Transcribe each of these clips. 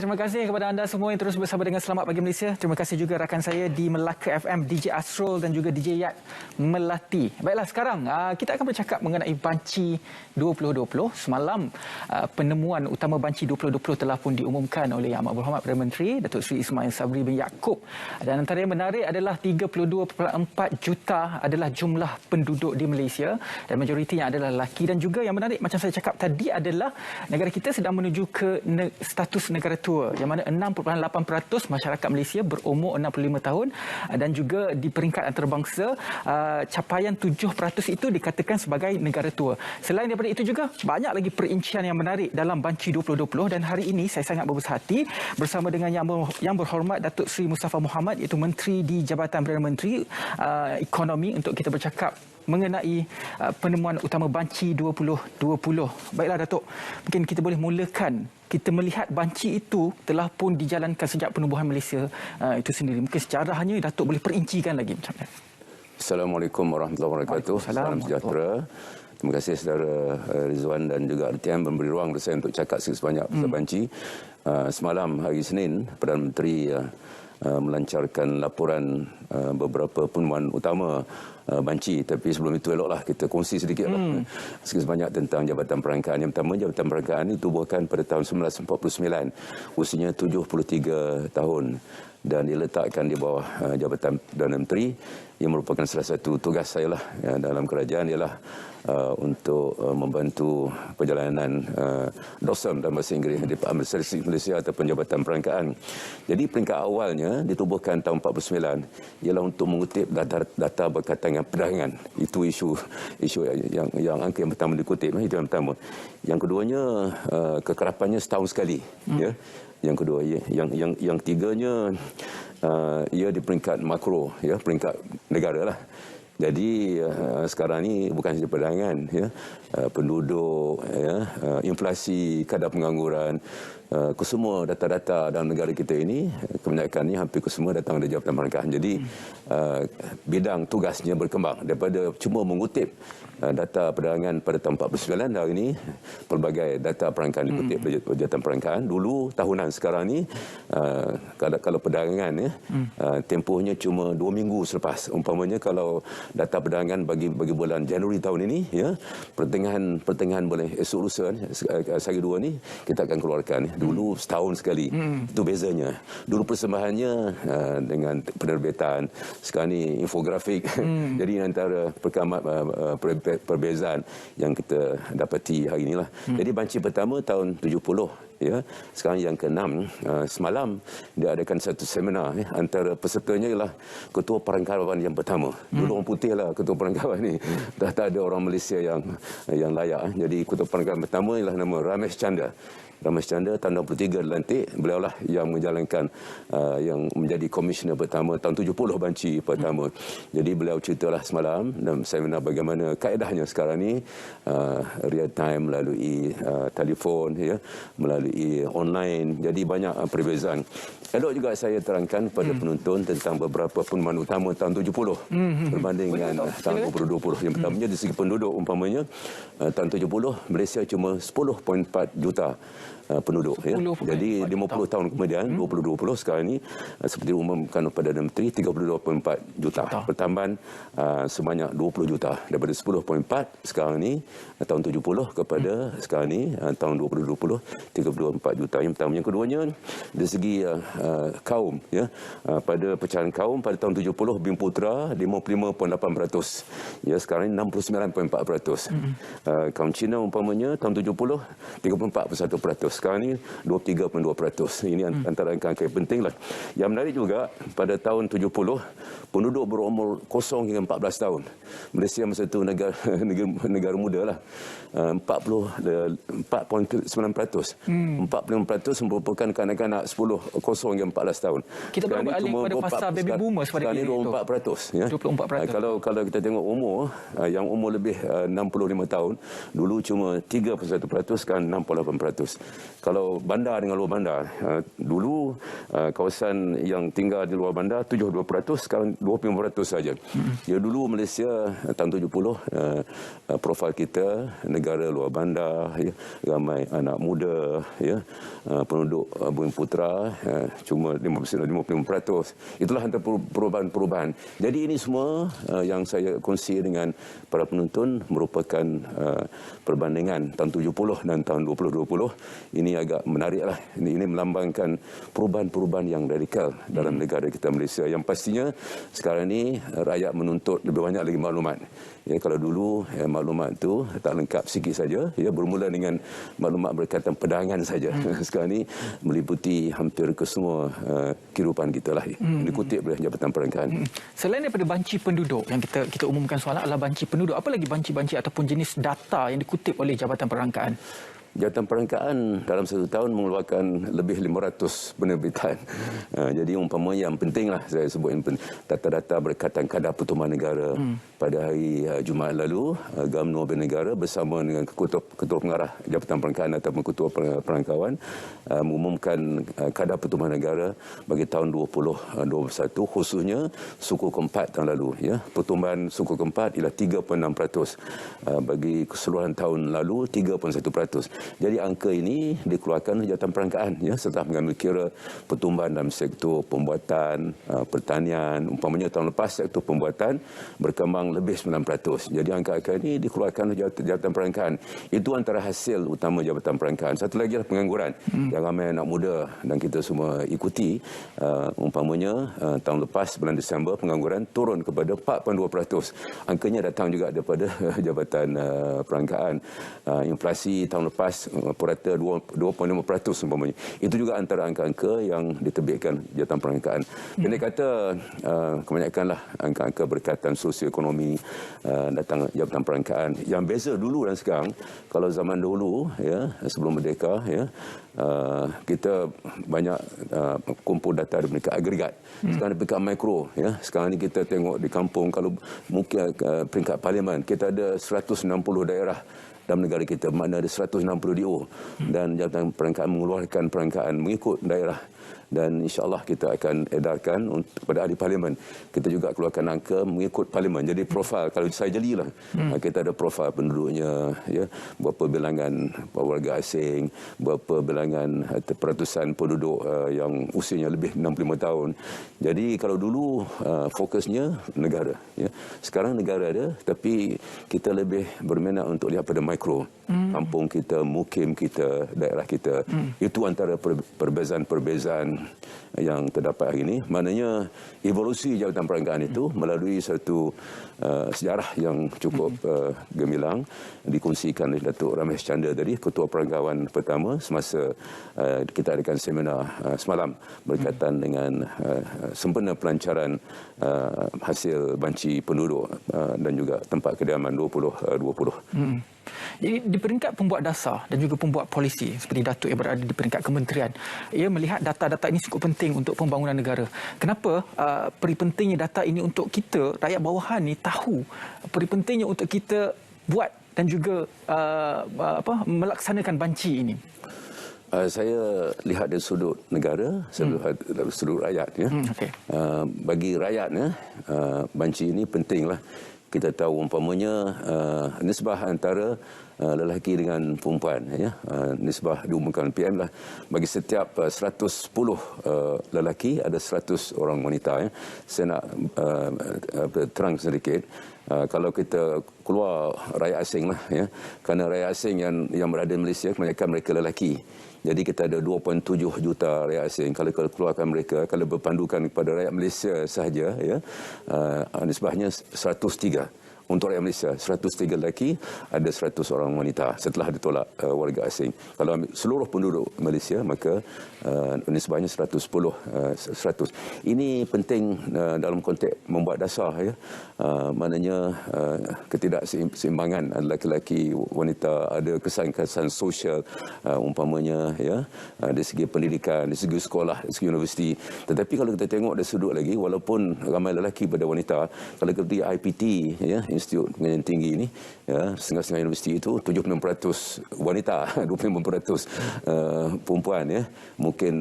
Terima kasih kepada anda semua yang terus bersama dengan Selamat Pagi Malaysia. Terima kasih juga rakan saya di Melaka FM, DJ Asrul dan juga DJ Yat Melati. Baiklah, sekarang kita akan bercakap mengenai banci 2020. Semalam penemuan utama banci 2020 telah pun diumumkan oleh Yang Amat Berhormat Perdana Menteri Datuk Seri Ismail Sabri bin Yaakob. Dan antara yang menarik adalah 32.4 juta adalah jumlah penduduk di Malaysia dan majoritinya adalah lelaki. Dan juga yang menarik macam saya cakap tadi adalah negara kita sedang menuju ke status negara tua, yang mana 6.8% masyarakat Malaysia berumur 65 tahun dan juga di peringkat antarabangsa capaian 7% itu dikatakan sebagai negara tua. Selain daripada itu juga banyak lagi perincian yang menarik dalam banci 2020 dan hari ini saya sangat berbesar hati bersama dengan Yang Berhormat Datuk Seri Mustafa Mohamed, iaitu Menteri di Jabatan Perdana Menteri Ekonomi, untuk kita bercakap mengenai penemuan utama banci 2020. Baiklah Datuk, mungkin kita boleh mulakan. Kita melihat banci itu telah pun dijalankan sejak penubuhan Malaysia itu sendiri. Mungkin sejarahnya Datuk boleh perincikan lagi macam mana? Assalamualaikum warahmatullahi wabarakatuh. Salam sejahtera. Terima kasih saudara Rizwan dan juga RTM memberi ruang saya untuk cakap sebanyak pasal banci. Semalam hari Senin, Perdana Menteri melancarkan laporan beberapa penemuan utama banci, tapi sebelum itu eloklah kita kongsi sedikit sebanyak tentang Jabatan Perangkaan. Yang pertama, Jabatan Perangkaan ditubuhkan pada tahun 1949, usianya 73 tahun dan diletakkan di bawah Jabatan Perdana Menteri, yang merupakan salah satu tugas saya lah dalam kerajaan ialah untuk membantu perjalanan DOSM dalam bahasa Inggeris, Department Statistik Malaysia ataupun Jabatan Perangkaan. Jadi peringkat awalnya ditubuhkan tahun 49 ialah untuk mengutip data berkaitan dengan perdagangan. Itu isu yang angka yang pertama dikutip, itu yang pertama. Yang keduanya kekerapannya setahun sekali, ya. Yang kedua, yang tiganya ia di peringkat makro, ya, peringkat negara lah. Jadi sekarang ni bukan sahaja perdagangan, ya, penduduk, ya, inflasi, kadar pengangguran, kesemua data-data dalam negara kita ini kebanyakannya hampir kesemua datang dari Jabatan Perangkaan. Jadi bidang tugasnya berkembang daripada cuma mengutip data perdagangan pada tahun 49, hari ini pelbagai data perangkaan dikutip dari Jabatan Perangkaan. Dulu tahunan, sekarang ni kalau perdagangan, ya, tempohnya cuma 2 minggu selepas. Umpamanya kalau data perdagangan bagi bulan Januari tahun ini, ya, pertengahan boleh esok lusa hari 2 ni kita akan keluarkan. Dulu setahun sekali. Itu bezanya. Dulu persembahannya dengan penerbitan, sekarang ni infografik. Jadi antara perbezaan yang kita dapati hari inilah. Jadi banci pertama tahun 70, ya. Sekarang yang ke-6, semalam dia adakan satu seminar, ya. Antara pesertanya ialah ketua perangkawan yang pertama. Dulu orang putih lah ketua perangkawan ni. Dah tak ada orang Malaysia yang layak. Jadi ketua perangkawan pertama ialah nama Ramesh Chandra. Ramesh Chandra tahun 63 dilantik. Beliau lah yang menjalankan yang menjadi komisioner pertama tahun 70 banci pertama. Jadi beliau ceritalah semalam dalam seminar bagaimana kaedahnya sekarang ni real time melalui telefon, ya, melalui online. Jadi banyak perbezaan. Elok juga saya terangkan kepada penonton tentang beberapa penemuan utama tahun 70 berbanding dengan tahun 2020. Yang pertamanya dari segi penduduk, umpamanya tahun 70 Malaysia cuma 10.4 juta penduduk, ya. Jadi 50 tahun kemudian 2020 sekarang ini seperti diumumkan Perdana Menteri 32.4 juta. Pertambahan sebanyak 20 juta daripada 10.4 sekarang ini tahun 70 kepada sekarang ini tahun 2020 32.4 juta. Yang pertama. Yang keduanya dari segi kaum, ya, pada pecahan kaum pada tahun 70 Bimputra 55.8%, ya, sekarang ini 69.4%. Kaum Cina umpamanya tahun 70 34.1%, sekarang ini 23.2%. Ini antara angka-angka yang penting lah. Yang menarik juga, pada tahun 70 penduduk berumur 0 hingga 14 tahun. Malaysia masa itu negara muda lah. 4.9%. 45% merupakan kanak-kanak 0 hingga 14 tahun. Kita baru beralih pada fasa baby boomers pada sekarang ini 24%, ya. 24%. Kalau kita tengok umur, yang umur lebih 65 tahun, dulu cuma 3.1%, sekarang 68%. kalau bandar dengan luar bandar, dulu kawasan yang tinggal di luar bandar 72%, sekarang 25% saja. Ya, dulu Malaysia tahun 70, profil kita negara luar bandar, ya, ramai anak muda, ya, penduduk Bumi Putra cuma 55%. Itulah antara perubahan-perubahan. Jadi ini semua yang saya kongsi dengan para penonton merupakan perbandingan tahun 70 dan tahun 2020. Ini agak menariklah. Ini melambangkan perubahan-perubahan yang radikal dalam negara kita Malaysia. Yang pastinya sekarang ini rakyat menuntut lebih banyak lagi maklumat. Ya, kalau dulu maklumat itu tak lengkap sikit saja, ya, bermula dengan maklumat berkaitan pedangan saja. Sekarang ini meliputi hampir ke semua kehidupan kita lah. Dikutip oleh Jabatan Perangkaan. Selain daripada banci penduduk yang kita umumkan soalan adalah banci penduduk, apa lagi banci-banci ataupun jenis data yang dikutip oleh Jabatan Perangkaan? Jabatan Perangkaan dalam satu tahun mengeluarkan lebih 500 penerbitan. Jadi umpama yang pentinglah saya sebut data-data berkaitan kadar pertumbuhan negara. Pada hari Jumaat lalu, UMNO Bank Negara bersama dengan Ketua Pengarah Jabatan Perangkaan ataupun Ketua Perangkawan mengumumkan kadar pertumbuhan negara bagi tahun 2021, khususnya suku keempat tahun lalu. Ya. Pertumbuhan suku keempat ialah 3.6%. Bagi keseluruhan tahun lalu 3.1%. Jadi angka ini dikeluarkan oleh Jabatan Perangkaan, ya, setelah mengambil kira pertumbuhan dalam sektor pembuatan, pertanian. Umpamanya tahun lepas sektor pembuatan berkembang lebih 9%. Jadi angka-angka ini dikeluarkan oleh Jabatan Perangkaan. Itu antara hasil utama Jabatan Perangkaan. Satu lagi adalah pengangguran. Yang ramai anak muda dan kita semua ikuti. Umpamanya tahun lepas bulan Disember pengangguran turun kepada 4.2%. Angkanya datang juga daripada Jabatan Perangkaan. Inflasi tahun lepas purata 2.5% umpamanya. Itu juga antara angka-angka yang diterbitkan Jabatan Perangkaan. Pendek kata, kebanyakanlah angka-angka berkaitan sosioekonomi datang Jabatan Perangkaan. Yang beza dulu dan sekarang, kalau zaman dulu, ya, sebelum merdeka, ya, kita banyak kumpul data dari peringkat agregat. Sekarang di peringkat mikro, ya. Sekarang ni kita tengok di kampung, kalau mungkin peringkat parlimen, kita ada 160 daerah dalam negara kita, makna ada 160 DO, dan Jabatan Perangkaan mengeluarkan perangkaan mengikut daerah. Dan insya-Allah kita akan edarkan kepada ahli parlimen. Kita juga keluarkan angka mengikut parlimen. Jadi profil, kalau saya jelilah, kita ada profil penduduknya, ya, berapa bilangan warga asing, berapa bilangan peratusan penduduk yang usianya lebih 65 tahun. Jadi kalau dulu fokusnya negara, ya. Sekarang negara ada, tapi kita lebih berminat untuk lihat pada mikro. Kampung kita, mukim kita, daerah kita. Itu antara perbezaan yang terdapat hari ini. Maknanya evolusi Jabatan Perangkaan itu melalui satu sejarah yang cukup gemilang dikongsikan oleh Datuk Ramesh Chandra tadi, Ketua Perangkawan pertama, semasa kita adakan seminar semalam berkaitan dengan sempena pelancaran hasil banci penduduk dan juga tempat kediaman 2020. Jadi di peringkat pembuat dasar dan juga pembuat polisi seperti Datuk yang berada di peringkat kementerian, ia melihat data-data ini cukup penting untuk pembangunan negara. Kenapa peri pentingnya data ini untuk kita rakyat bawahan ni tahu peri pentingnya untuk kita buat dan juga melaksanakan banci ini? Saya lihat dari sudut negara, saya lihat dari sudut rakyat, ya. Bagi rakyat, ya, banci ini pentinglah. Kita tahu umpamanya nisbah antara lelaki dengan perempuan, ya. Nisbah diumumkan PM lah, bagi setiap 110 lelaki ada 100 orang wanita, ya. Saya nak terang sedikit. Kalau kita keluar rakyat asing lah, ya, kerana rakyat asing yang berada di Malaysia kebanyakan mereka lelaki. Jadi kita ada 2.7 juta rakyat asing. Kalau keluarkan mereka, kalau berpandukan kepada rakyat Malaysia sahaja, ya, nisbahnya 103. Untuk rakyat Malaysia, 103 lelaki, ada 100 orang wanita setelah ditolak warga asing. Kalau ambil seluruh penduduk Malaysia, maka nisbahnya 100. Ini penting dalam konteks membuat dasar, ya. Maknanya ketidakseimbangan lelaki wanita, ada kesan-kesan sosial umpamanya, ya, dari segi pendidikan, dari segi sekolah, dari segi universiti. Tetapi kalau kita tengok dari sudut lagi, walaupun ramai lelaki pada wanita, kalau kita pergi IPT, ya, institut pengajian tinggi ini, ya, setengah-setengah universiti itu 75% wanita, 25% perempuan, ya. Mungkin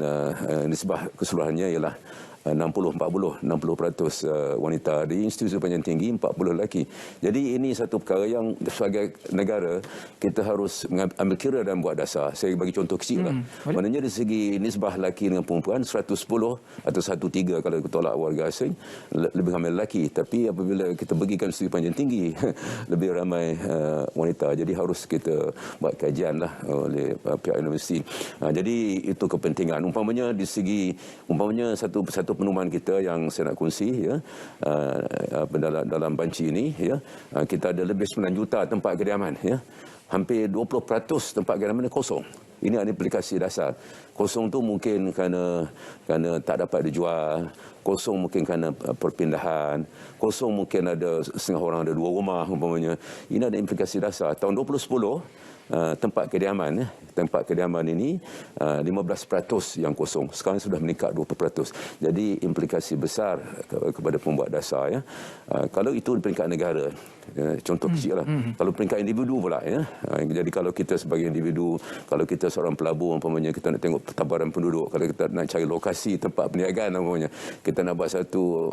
nisbah keseluruhannya ialah 60-40 wanita di institusi pengajian tinggi, 40 lelaki. Jadi ini satu perkara yang sebagai negara kita harus ambil kira dan buat dasar. Saya bagi contoh kecil lah. Maknanya dari segi nisbah lelaki dengan perempuan 110 atau 103 kalau kita tolak warga asing, lebih ramai lelaki. Tapi apabila kita bagikan institusi pengajian tinggi lebih ramai wanita. Jadi harus kita buat kajian lah oleh pihak universiti. Jadi itu kepentingan. Umpamanya di segi satu penemuan kita yang saya nak kongsi, ya, dalam banci ini, ya, kita ada lebih 9 juta tempat kediaman, ya. Hampir 20% tempat kediaman kosong. Ini ada implikasi dasar. Kosong tu mungkin kerana tak dapat dijual, kosong mungkin kerana perpindahan, kosong mungkin ada setengah orang ada 2 rumah umpamanya. Ini ada implikasi dasar. Tahun 2010 tempat kediaman ini 15% yang kosong. Sekarang sudah meningkat 20%. Jadi implikasi besar kepada pembuat dasar, ya. Kalau itu di peringkat negara, ya, contoh kecil lah. Kalau peringkat individu pula, ya. Jadi kalau kita sebagai individu, kalau kita seorang pelabur umpamanya, kita nak tengok pertabaran penduduk, kalau kita nak cari lokasi tempat perniagaan umpamanya, kita nak buat satu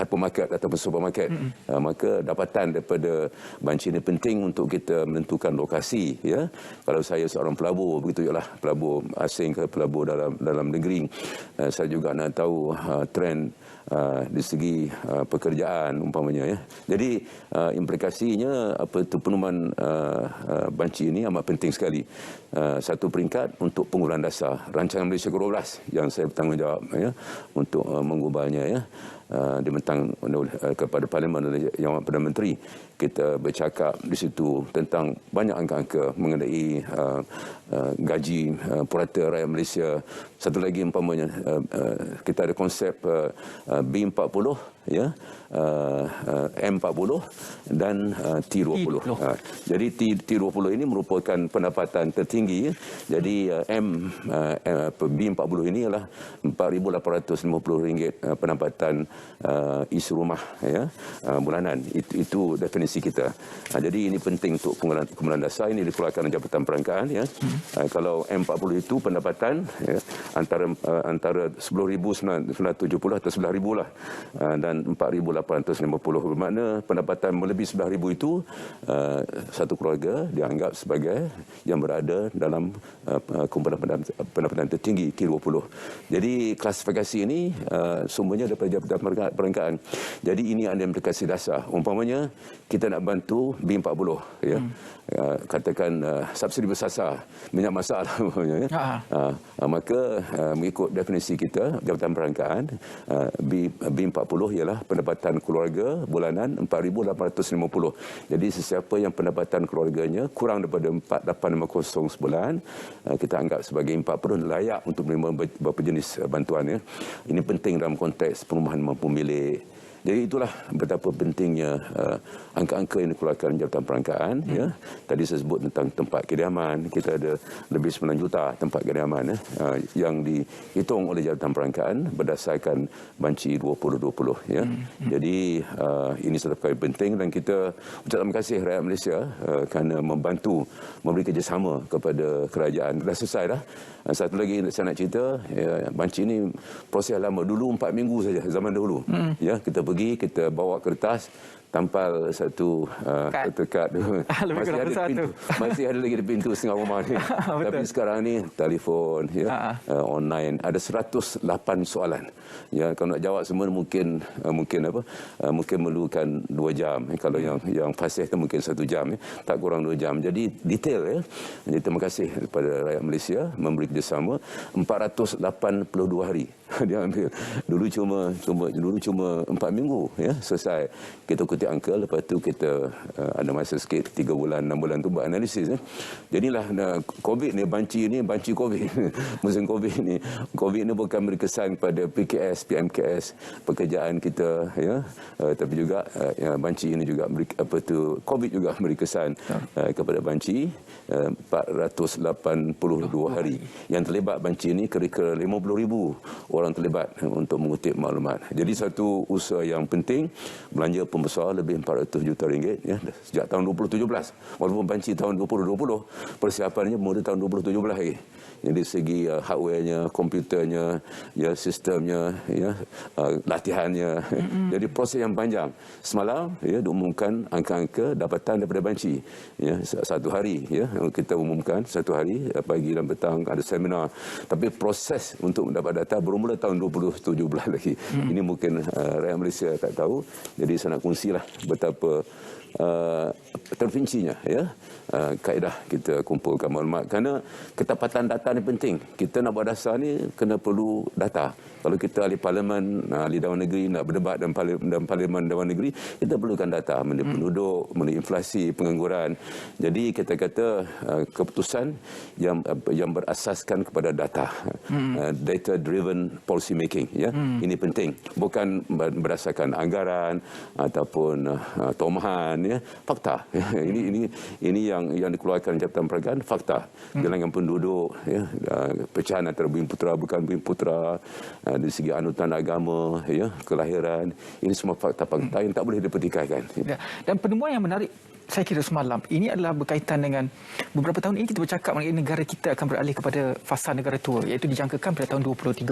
hypermarket ataupun supermarket, maka dapatan daripada banci ini penting untuk kita menentukan lokasi, ya. Kalau saya seorang pelabur, begitu ialah pelabur asing ke pelabur dalam negeri, saya juga nak tahu trend di segi pekerjaan umpamanya, ya. Jadi implikasinya penemuan banci ini amat penting sekali. Satu peringkat untuk pengumpulan dasar rancangan Malaysia ke-12 yang saya bertanggungjawab, ya, untuk mengubahnya, ya. Dibentang kepada Parlimen oleh Yang Amat Perdana Menteri. Kita bercakap di situ tentang banyak angka-angka mengenai gaji purata rakyat Malaysia. Satu lagi umpamanya kita ada konsep B40, ya, M40 dan T20. Jadi T20 ini merupakan pendapatan tertinggi, ya. Jadi B40 ini adalah RM4,850 pendapatan isi rumah, ya, bulanan. Itu definisi kita. Jadi ini penting untuk pengumpulan dasar. Ini dikeluarkan oleh Jabatan Perangkaan, ya. Kalau M40 itu pendapatan, ya, antara 10,970 atau 11,000 lah, dan 4,850. Bermakna pendapatan melebihi 11,000 itu satu keluarga dianggap sebagai yang berada dalam kumpulan pendapatan tertinggi T20. Jadi klasifikasi ini semuanya daripada Jabatan Perangkaan. Jadi ini ada implikasi dasar. Umpamanya kita nak bantu B40, ya. Katakan subsidi bersasar minyak masak lah, ya. Maka mengikut definisi kita Jabatan Perangkaan, B40 ialah pendapatan keluarga bulanan 4,850. Jadi sesiapa yang pendapatan keluarganya kurang daripada 4,850 sebulan, kita anggap sebagai 40 layak untuk menerima beberapa jenis bantuan, ya. Ini penting dalam konteks perumahan mampu milik. Jadi itulah betapa pentingnya angka-angka yang dikeluarkan Jabatan Perangkaan, ya. Tadi saya sebut tentang tempat kediaman. Kita ada lebih 9 juta tempat kediaman, ya, yang dihitung oleh Jabatan Perangkaan berdasarkan banci 2020, ya. Jadi ini satu perkara penting dan kita ucap terima kasih rakyat Malaysia kerana membantu memberi kerjasama kepada kerajaan. Dah selesai dah. Satu lagi saya nak cerita, ya, banci ini proses lama. Dulu 4 minggu saja zaman dahulu. Ya, kita pergi, kita bawa kertas, tampal satu kad. Masih ada lagi di pintu setengah rumah ni. Tapi sekarang ni telefon, ya, online. Ada 108 soalan. Ya, kalau nak jawab semua mungkin memerlukan 2 jam. Kalau yang fasih tu mungkin 1 jam, ya. Tak kurang 2 jam. Jadi detail, ya. Jadi terima kasih kepada rakyat Malaysia memberi kerjasama 482 hari. Dia ambil. Dulu cuma 4 minggu, ya, selesai. Kita kutip angka, lepas tu kita ada masa sikit 3 bulan 6 bulan tu buat analisis, ya. Jadilah COVID ni, banci COVID. Musim COVID ni bukan beri kesan pada PKS, PMKS pekerjaan kita, ya, tapi juga banci ini juga beri COVID juga beri kesan kepada banci. 482 hari yang terlibat banci ini, kira-kira 50,000 orang terlibat untuk mengutip maklumat. Jadi satu usaha yang penting, belanja pembesar lebih 400 juta ringgit ya sejak tahun 2017. Walaupun banci tahun 2020, persiapannya mula tahun 2017 lagi. Jadi segi hardwarenya, komputernya, ya sistemnya, ya latihannya. Jadi proses yang panjang. Semalam ya diumumkan angka-angka dapatan daripada banci. Ya satu hari ya kita umumkan satu hari pagi dan petang ada seminar. Tapi proses untuk mendapat data bermula tahun 2017 lagi. Ini mungkin rakyat Malaysia tak tahu. Jadi saya nak kongsilah betapa terpincinya ya kaedah kita kumpulkan maklumat, kerana ketepatan data ni penting. Kita nak buat dasar ni kena perlu data. Kalau kita ahli parlimen, ahli Dewan Negeri nak berdebat dalam parlimen Dewan Negeri, kita perlukan data mengenai penduduk, mengenai inflasi, pengangguran. Jadi kita kata keputusan yang berasaskan kepada data, data driven policy making ya. Ini penting, bukan berdasarkan anggaran ataupun tomahan ya, fakta. Ini yang dikeluarkan Jabatan Perniagaan, fakta. Bilangan penduduk ya, pecahan antara bumi putera bukan bumi putera, dari segi anutan agama ya, kelahiran, ini semua fakta-fakta yang tak boleh dipertikaikan. Ya. Dan penemuan yang menarik saya kira semalam ini adalah berkaitan dengan beberapa tahun ini kita bercakap mengenai negara kita akan beralih kepada fasa negara tua, iaitu dijangkakan pada tahun 2030.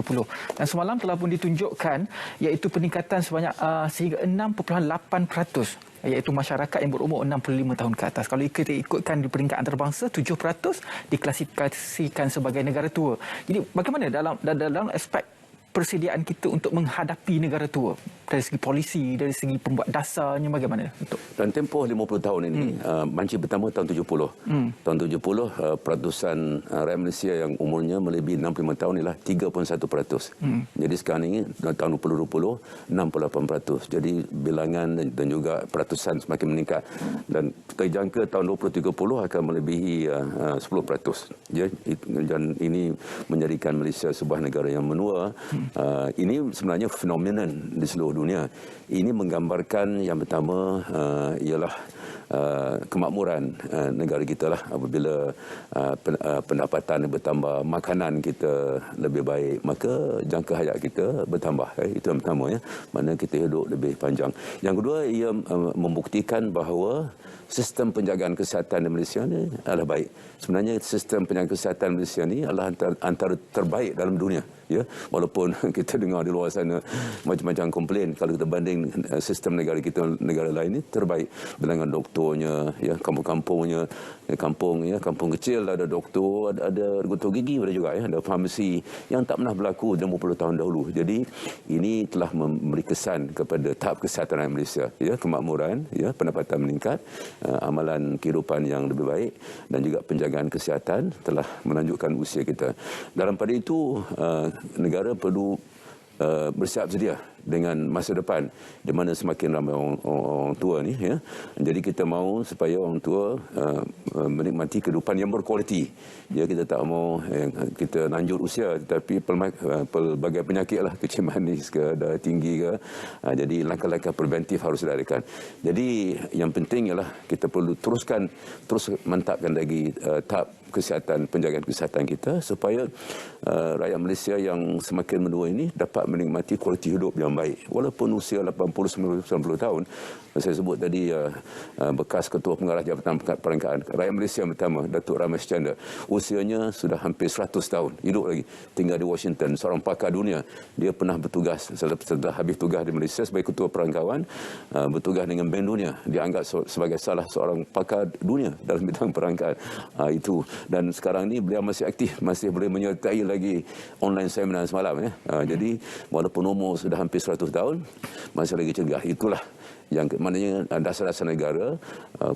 Dan semalam telah pun ditunjukkan iaitu peningkatan sebanyak sehingga 6.8%, iaitu masyarakat yang berumur 65 tahun ke atas. Kalau kita ikutkan di peringkat antarabangsa, 7% diklasifikasikan sebagai negara tua. Jadi bagaimana dalam aspek persediaan kita untuk menghadapi negara tua dari segi polisi, dari segi pembuat dasarnya, bagaimana? Dan tempoh 50 tahun ini, banci pertama tahun 70. Tahun 70, peratusan rakyat Malaysia yang umurnya melebihi 65 tahun ialah 3.1%. Jadi sekarang ini, tahun 2020, 68%. Jadi bilangan dan juga peratusan semakin meningkat. Dan terjangka tahun 2030 akan melebihi 10%. Dan ini menjadikan Malaysia sebuah negara yang menua. Ini sebenarnya fenomenon di seluruh dunia. Ini menggambarkan yang pertama ialah kemakmuran negara kita lah. Apabila pendapatan bertambah, makanan kita lebih baik, maka jangka hayat kita bertambah. Itu yang pertama ya. Mana kita hidup lebih panjang. Yang kedua, ia membuktikan bahawa sistem penjagaan kesihatan di Malaysia ni adalah baik. Sebenarnya sistem penjagaan kesihatan Malaysia ni adalah antara terbaik dalam dunia. Ya, walaupun kita dengar di luar sana macam-macam komplain, kalau kita banding sistem negara kita negara lain ni terbaik. Bilangan doktornya, ya, kampung-kampungnya, kampung kecil ada doktor, ada doktor gigi ada juga ya, ada farmasi yang tak pernah berlaku 50 tahun dahulu. Jadi ini telah memberi kesan kepada tahap kesihatan rakyat Malaysia, ya, kemakmuran, ya, pendapatan meningkat, amalan kehidupan yang lebih baik dan juga penjagaan kesihatan telah menunjukkan usia kita. Dalam pada itu negara perlu bersiap sedia dengan masa depan di mana semakin ramai orang tua ni ya. Jadi kita mahu supaya orang tua menikmati kehidupan yang berkualiti. Ya, kita tak mahu kita lanjut usia tetapi pelbagai penyakit lah, kecil manis ke, darah tinggi ke. Jadi langkah-langkah preventif harus dilakukan. Jadi yang penting ialah kita perlu terus mantapkan lagi tahap kesihatan, penjagaan kesihatan kita supaya rakyat Malaysia yang semakin menua ini dapat menikmati kualiti hidup yang baik. Walaupun usia 80, 90 tahun, saya sebut tadi bekas Ketua Pengarah Jabatan Perniagaan rakyat Malaysia yang pertama, Datuk Ramesh Chandra, usianya sudah hampir 100 tahun, hidup lagi, tinggal di Washington, seorang pakar dunia. Dia pernah bertugas setelah habis tugas di Malaysia sebagai Ketua Perangkawan, bertugas dengan Bank Dunia, dianggap sebagai salah seorang pakar dunia dalam bidang perangkaan. Itu. Dan sekarang ni beliau masih aktif, masih boleh menyertai lagi online seminar semalam ya. Jadi walaupun umur sudah hampir 100 tahun, masih lagi cegah. Itulah yang maknanya dasar-dasar negara,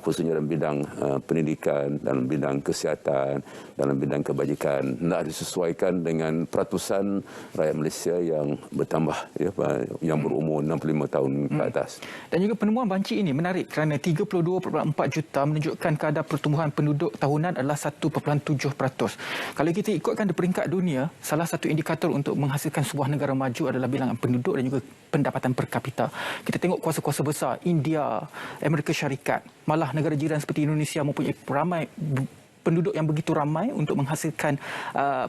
khususnya dalam bidang pendidikan, dalam bidang kesihatan, dalam bidang kebajikan, hendak disesuaikan dengan peratusan rakyat Malaysia yang bertambah, ya, yang berumur 65 tahun ke atas. Dan juga penemuan banci ini menarik kerana 32.4 juta menunjukkan kadar pertumbuhan penduduk tahunan adalah 1.7%. Kalau kita ikutkan di peringkat dunia, salah satu indikator untuk menghasilkan sebuah negara maju adalah bilangan penduduk dan juga pendapatan per kapita. Kita tengok kuasa-kuasa besar India, Amerika Syarikat, malah negara jiran seperti Indonesia mempunyai penduduk yang begitu ramai untuk menghasilkan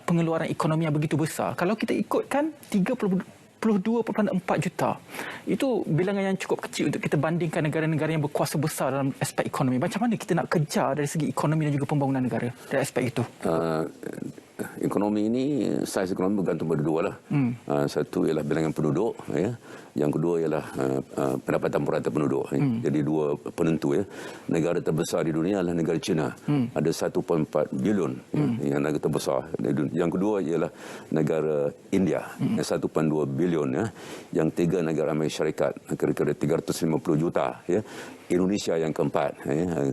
pengeluaran ekonomi yang begitu besar. Kalau kita ikutkan 32.4 22.4 juta. Itu bilangan yang cukup kecil untuk kita bandingkan negara-negara yang berkuasa besar dalam aspek ekonomi. Macam mana kita nak kejar dari segi ekonomi dan juga pembangunan negara dari aspek itu? Ekonomi ini, saiz ekonomi bergantung pada dua lah. Satu ialah bilangan penduduk, ya. Yang kedua ialah pendapatan per rata penduduk. Jadi dua penentu, ya. Negara terbesar di dunia adalah negara China. Ada 1.4 bilion yang negara terbesar. Yang kedua ialah negara India, 1.2 bilion, ya. Yang tiga negara Amerika Syarikat, kira-kira 350 juta, ya. Indonesia yang keempat,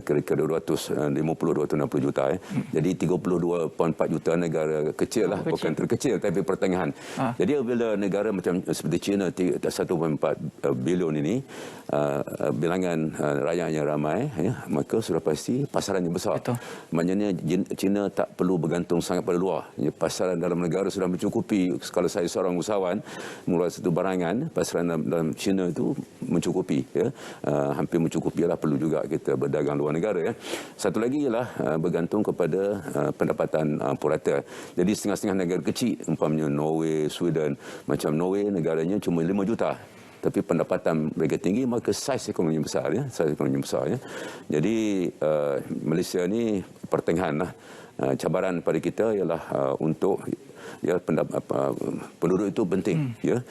kira-kira 250-260 juta. Jadi 32.4 juta negara kecil lah, bukan terkecil tapi pertengahan. Jadi bila negara macam seperti China 1.4 bilion ini, bilangan rakyatnya ramai, maka sudah pasti pasarannya besar. Betul. Maknanya China tak perlu bergantung sangat pada luar. Pasaran dalam negara sudah mencukupi. Kalau saya seorang usahawan mengeluarkan satu barangan, pasaran dalam China itu mencukupi, ya. Hampir mencukupi lah, perlu juga kita berdagang luar negara, ya. Satu lagi ialah bergantung kepada pendapatan purata. Jadi setengah-setengah negara kecil, umpamanya Norway, Sweden, macam Norway negaranya cuma 5 juta. Tapi pendapatan mereka tinggi, maka saiz ekonomi besar, ya. Saiz ekonomi besar, ya. Jadi Malaysia ni pertengahan lah. Cabaran pada kita ialah untuk, ya, penduduk itu penting, ya.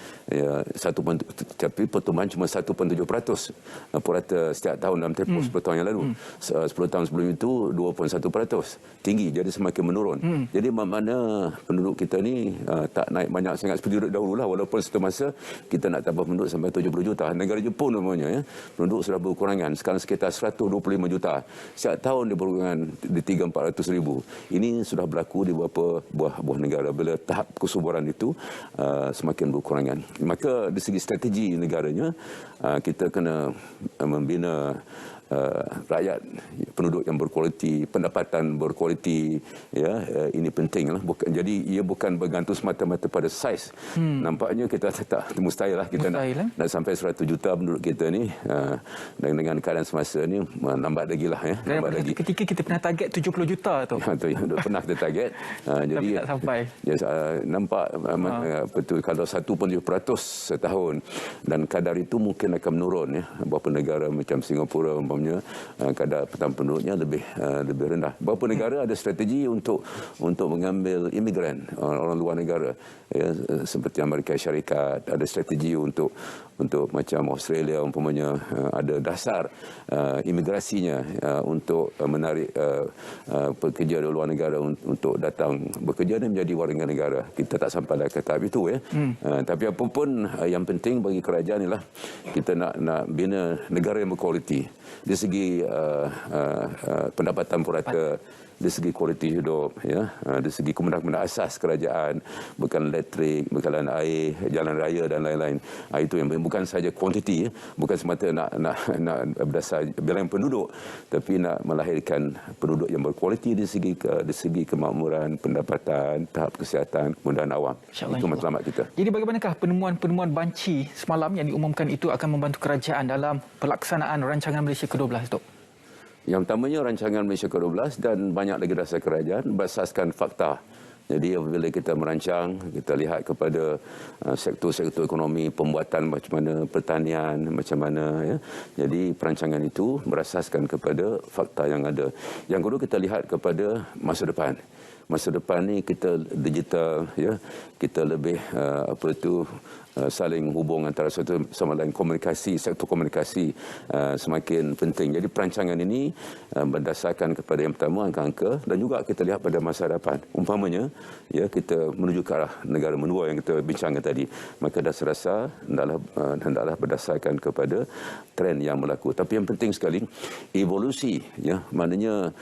Tapi pertumbuhan cuma 1.7% purata setiap tahun dalam tempoh 10 tahun yang lalu. 10 tahun sebelum itu 2.1%, tinggi, jadi semakin menurun. Jadi mana penduduk kita ni tak naik banyak sangat seperti dahulu lah, walaupun satu masa kita nak tambah penduduk sampai 70 juta. Negara Jepun namanya, ya, penduduk sudah berkurangan, sekarang sekitar 125 juta. Setiap tahun dia berkurangan di 300-400 ribu. Ini sudah berlaku di beberapa buah negara. Bila tahap kesuburan itu semakin berkurangan, maka dari segi strategi negaranya kita kena membina rakyat, penduduk yang berkualiti, pendapatan berkualiti, ya. Ini penting lah. Jadi ia bukan bergantung semata-mata pada saiz. Nampaknya kita tak mustahil lah kita nak sampai 100 juta penduduk kita ni, dengan keadaan semasa ni lambat lagi lah, ya. Lambat lagi. Ketika kita pernah target 70 juta tu. Pernah kita target. Jadi tak sampai. Ya, nampak betul kalau 1.7% setahun, dan kadar itu mungkin akan menurun, ya. Beberapa negara macam Singapura kadar penduduknya lebih rendah. Beberapa negara ada strategi untuk mengambil imigran, orang luar negara, ya, seperti Amerika Syarikat. Ada strategi untuk macam Australia umpamanya, ada dasar imigrasinya untuk menarik pekerja dari luar negara untuk datang bekerja dan menjadi warga negara. Kita tak sampai ke tahap itu, ya. Tapi apapun, yang penting bagi kerajaan ialah kita nak bina negara yang berkualiti dari segi pendapatan purata, dari segi kualiti hidup, ya, dari segi kemudahan asas kerajaan, bukan elektrik, bekalan air, jalan raya dan lain-lain. Itu yang bukan saja kuantiti, ya. Bukan semata nak berdasar bilangan penduduk, tapi nak melahirkan penduduk yang berkualiti dari segi kemakmuran, pendapatan, tahap kesihatan, kemudahan awam. Itu matlamat kita. Jadi bagaimanakah penemuan banci semalam yang diumumkan itu akan membantu kerajaan dalam pelaksanaan rancangan Malaysia ke-12 tu? Yang pertamanya rancangan Malaysia ke-12 dan banyak lagi dasar kerajaan berasaskan fakta. Jadi apabila kita merancang, kita lihat kepada sektor-sektor ekonomi, pembuatan macam mana, pertanian macam mana, ya. Jadi perancangan itu berasaskan kepada fakta yang ada. Yang kedua, kita lihat kepada masa depan. Masa depan ni kita digital, ya. Kita lebih saling hubung antara satu sama lain, komunikasi, sektor komunikasi semakin penting. Jadi perancangan ini berdasarkan kepada yang pertama angka-angka, dan juga kita lihat pada masa depan. Umpamanya, ya, kita menuju ke arah negara menua yang kita bincangkan tadi, maka dasar-dasar hendaklah berdasarkan kepada trend yang berlaku. Tapi yang penting sekali evolusi, ya, maknanya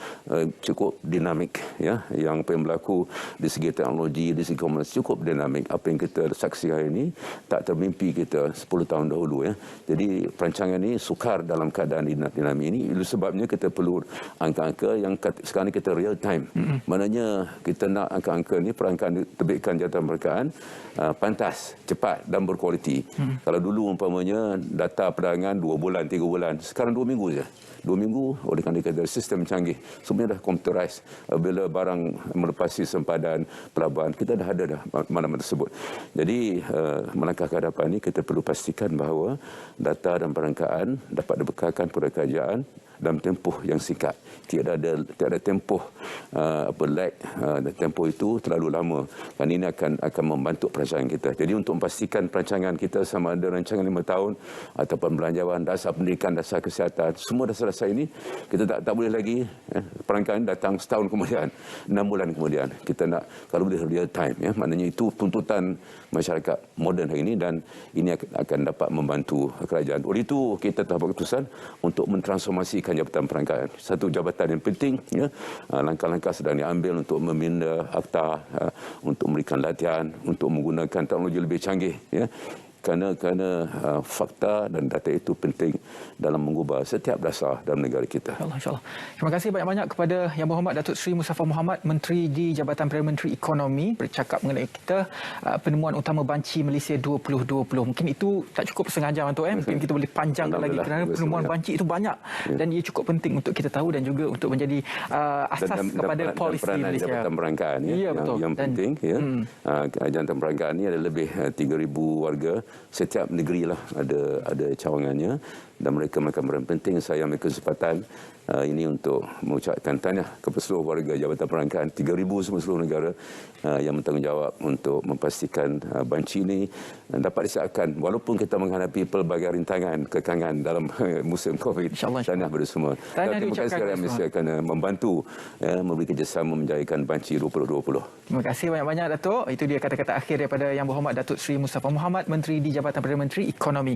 cukup dinamik, ya. Yang apa yang berlaku di segi teknologi, di segi komunikasi cukup dinamik. Apa yang kita saksikan hari ini tak termimpi kita 10 tahun dahulu, ya. Jadi perancangan ini sukar dalam keadaan dinamik ini. Itu sebabnya kita perlu angka-angka yang sekarang kita real time. Maknanya kita nak angka-angka ini, perangkaan terbitkan jawatan perangkaan pantas, cepat dan berkualiti. Kalau dulu umpamanya data perdagangan 2 bulan, 3 bulan, sekarang 2 minggu saja. 2 minggu oleh kerana kita sistem canggih, semuanya dah computerized. Bila barang melepasi sempadan pelabuhan. Kita dah ada dah maklumat tersebut. Jadi melangkah ke hadapan ini kita perlu pastikan bahawa data dan perangkaan dapat dibekalkan kepada kerajaan dalam tempoh yang singkat. Tiada tempoh lag, tempoh itu terlalu lama. Dan ini akan membantu perancangan kita. Jadi untuk memastikan perancangan kita sama ada rancangan 5 tahun ataupun belanjawan, dasar pendidikan, dasar kesihatan, semua dasar-dasar ini kita tak boleh lagi perangkaan datang setahun kemudian, 6 bulan kemudian. Kita nak kalau boleh real time, maknanya itu tuntutan masyarakat moden hari ini dan ini akan dapat membantu kerajaan. Oleh itu kita telah buat keputusan untuk mentransformasikan jabatan perangkaan. Satu jabatan yang penting, langkah-langkah sedang diambil untuk meminda akta, untuk memberikan latihan, untuk menggunakan teknologi lebih canggih. Kerana fakta dan data itu penting dalam mengubah setiap dasar dalam negara kita. InsyaAllah. Terima kasih banyak-banyak kepada Yang Berhormat Datuk Seri Muzaffar Mohamad, Menteri di Jabatan Perdana Menteri Ekonomi, bercakap mengenai kita penemuan utama banci Malaysia 2020. Mungkin itu tak cukup setengah jam tu, mungkin kita boleh panjangkan lagi kerana penemuan banci itu banyak dan ia cukup penting untuk kita tahu dan juga untuk menjadi asas kepada polisi Malaysia. Jabatan perangkaan yang penting jabatan perangkaan ini ada lebih 3,000 warga. Setiap negeri lah ada cawangannya dan mereka berperan penting. Saya ambil kesempatan ini untuk mengucapkan tahniah kepada seluruh warga Jabatan Perangkaan 3,000 seluruh negara yang bertanggungjawab untuk memastikan banci ini dapat disiapkan walaupun kita menghadapi pelbagai rintangan, kekangan dalam musim COVID. Tahniah kepada semua. Terima kasih kerana Malaysia akan membantu memberi kerjasama menjayakan banci 2020. Terima kasih banyak-banyak Datuk. Itu dia kata-kata akhir daripada Yang Berhormat Datuk Seri Muzaffar Mohamad, Menteri di Jabatan Perdana Menteri Ekonomi.